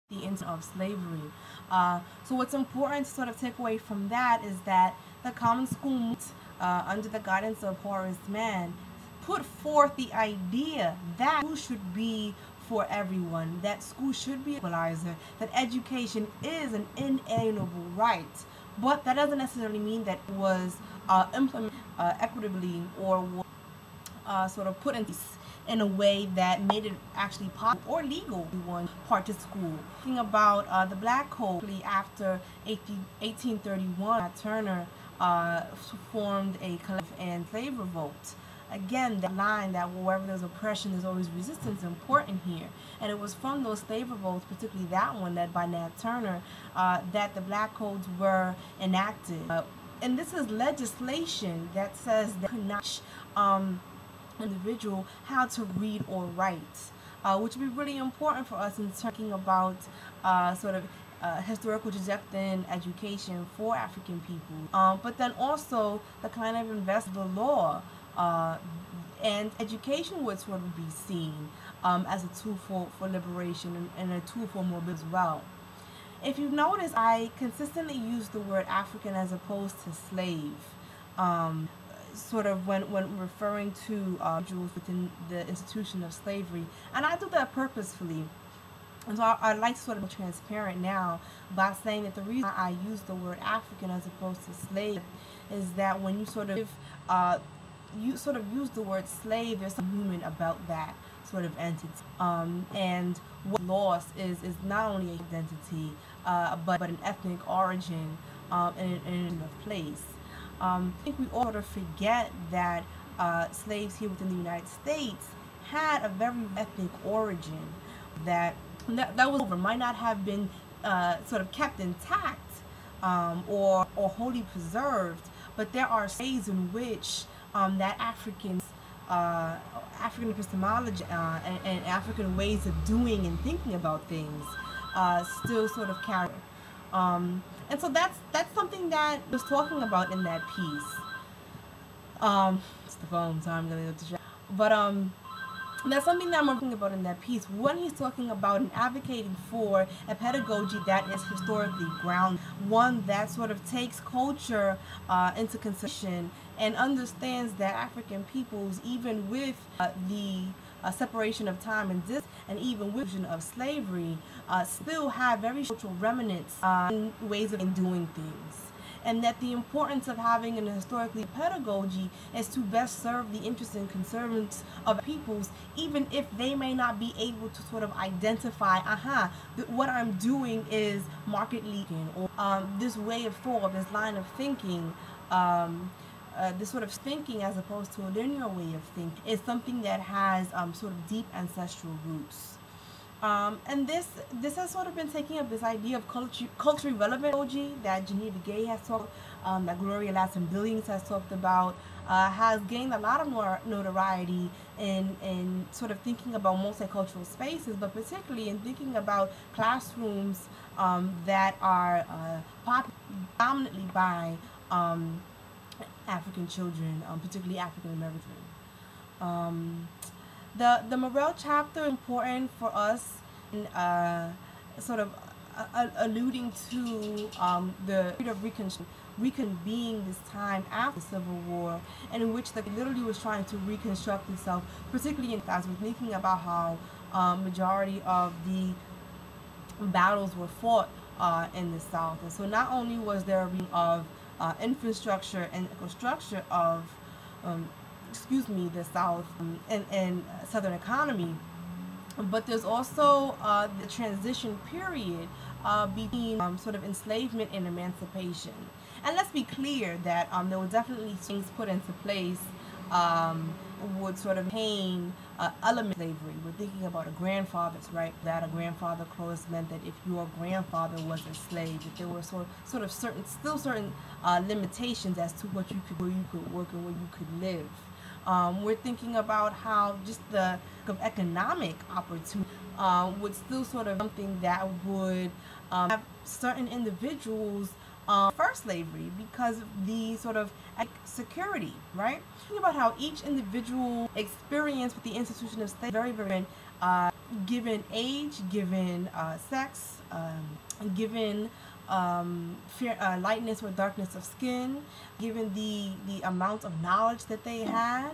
the incident of slavery. So what's important to sort of take away from that is that the Common School movement, under the guidance of Horace Mann, put forth the idea that school should be for everyone, that school should be an equalizer, that education is an inalienable right. But that doesn't necessarily mean that it was implemented equitably or was sort of put in a way that made it actually possible or legal to one part to school. Thinking about the Black Code, after 1831, Turner formed a collective and-slave revolt. Again, that line that wherever there's oppression, there's always resistance is important here. And it was from those slave revolts, particularly that one led by Nat Turner, that the Black Codes were enacted. And this is legislation that says that could not individual how to read or write, which would be really important for us in talking about sort of historical trajectory in education for African people. But then also the kind of investment law and education would sort of be seen as a tool for liberation and a tool for mobility as well. If you've noticed, I consistently use the word African as opposed to slave. Sort of when referring to individuals within the institution of slavery, and I do that purposefully. And so I'd like to sort of be transparent now by saying that the reason I use the word African as opposed to slave is that when you sort of use the word slave, there's something human about that sort of entity. And what lost is not only an identity, but an ethnic origin and a place. I think we all sort of forget that slaves here within the United States had a very ethnic origin that was over, might not have been sort of kept intact or wholly preserved, but there are ways in which that African epistemology and African ways of doing and thinking about things still sort of carry. And so that's something that was talking about in that piece. It's the phone, so I'm gonna distract. But that's something that I'm talking about in that piece. When he's talking about and advocating for a pedagogy that is historically grounded, one that sort of takes culture into consideration and understands that African peoples, even with the separation of time and distance, and even with the of slavery, still have very cultural remnants in ways of doing things. And that the importance of having an historically pedagogy is to best serve the interests and concerns of peoples, even if they may not be able to sort of identify, what I'm doing is market leading, or this way of thought, this line of thinking, this sort of thinking as opposed to a linear way of thinking is something that has sort of deep ancestral roots. And this has sort of been taking up this idea of culturally relevant pedagogy that Janita Gay has talked, that Gloria Ladson-Billings has talked about, has gained a lot of notoriety in sort of thinking about multicultural spaces, but particularly in thinking about classrooms that are populated dominantly by African children, particularly African American. The Murrell chapter is important for us in sort of alluding to the period of reconvening this time after the Civil War, and in which the literally was trying to reconstruct itself, particularly as we're thinking about how majority of the battles were fought in the South. And so not only was there a of infrastructure and structure of the South and Southern economy, but there's also the transition period between sort of enslavement and emancipation. And let's be clear that there were definitely things put into place would sort of pain element of slavery. We're thinking about a grandfather's right, that a grandfather clause meant that if your grandfather was a slave, that there were sort of certain limitations as to what where you could work and where you could live. We're thinking about how just the economic opportunity would still sort of something that would have certain individuals first slavery because of the sort of security, right? Think about how each individual experience with the institution of slavery very, very given age, given sex, given lightness or darkness of skin, given the amount of knowledge that they had.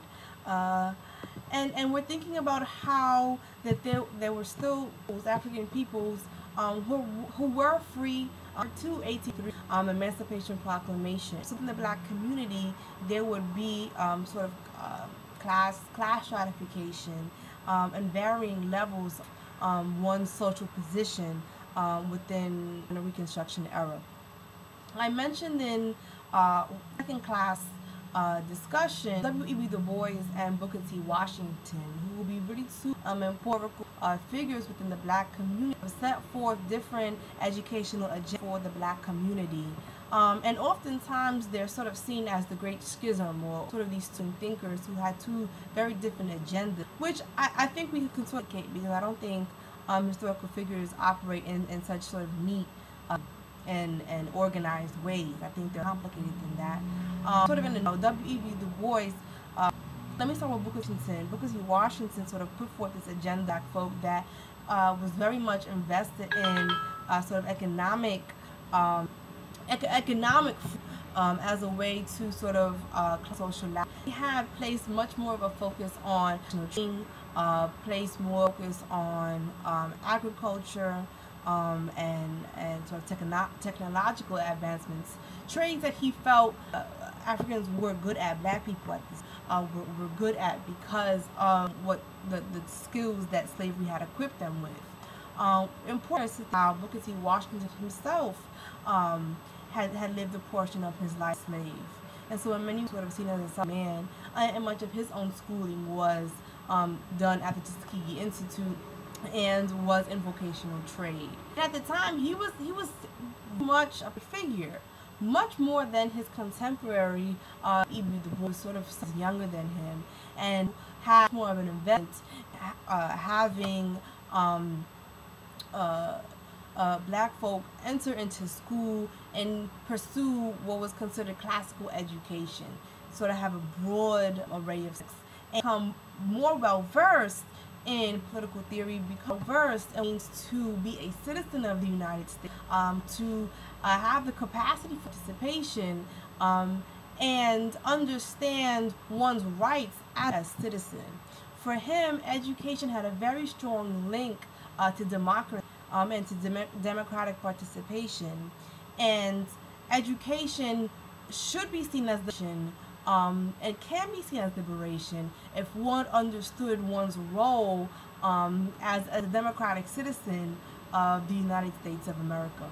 And we're thinking about how that there were still those African peoples who were free to 1883 Emancipation Proclamation. So in the black community, there would be sort of class stratification and varying levels of one's social position within the Reconstruction era. I mentioned in second class discussion W.E.B. Du Bois and Booker T. Washington, who will be really two important figures within the black community, have set forth different educational agendas for the black community. And oftentimes they're sort of seen as the great schism, or sort of these two thinkers who had two very different agendas, which I think we can complicate, because I don't think historical figures operate in such sort of neat and organized ways. I think they're complicated than that. Sort of in the W.E.B. Du Bois, let me start with Booker T. Washington. Booker T. Washington sort of put forth this agenda, black folk, that was very much invested in sort of economic as a way to sort of social life. He had placed much more of a focus on placed more focus on agriculture and sort of technological advancements, trades that he felt Africans were good at, black people at this were good at, because of what the skills that slavery had equipped them with. Important is how Booker T. Washington himself had lived a portion of his life slave, and so in many sort of seen as a man, and much of his own schooling was done at the Tuskegee Institute and was in vocational trade. And at the time, he was much of a figure, much more than his contemporary E.B. Du Bois, sort of younger than him, and had more of an event, having black folk enter into school and pursue what was considered classical education, sort of have a broad array of sex, and become more well versed in political theory, become versed in means to be a citizen of the United States, to have the capacity for participation, and understand one's rights as a citizen. For him, education had a very strong link to democracy and to democratic participation, and education should be seen as and can be seen as liberation if one understood one's role as a democratic citizen of the United States of America.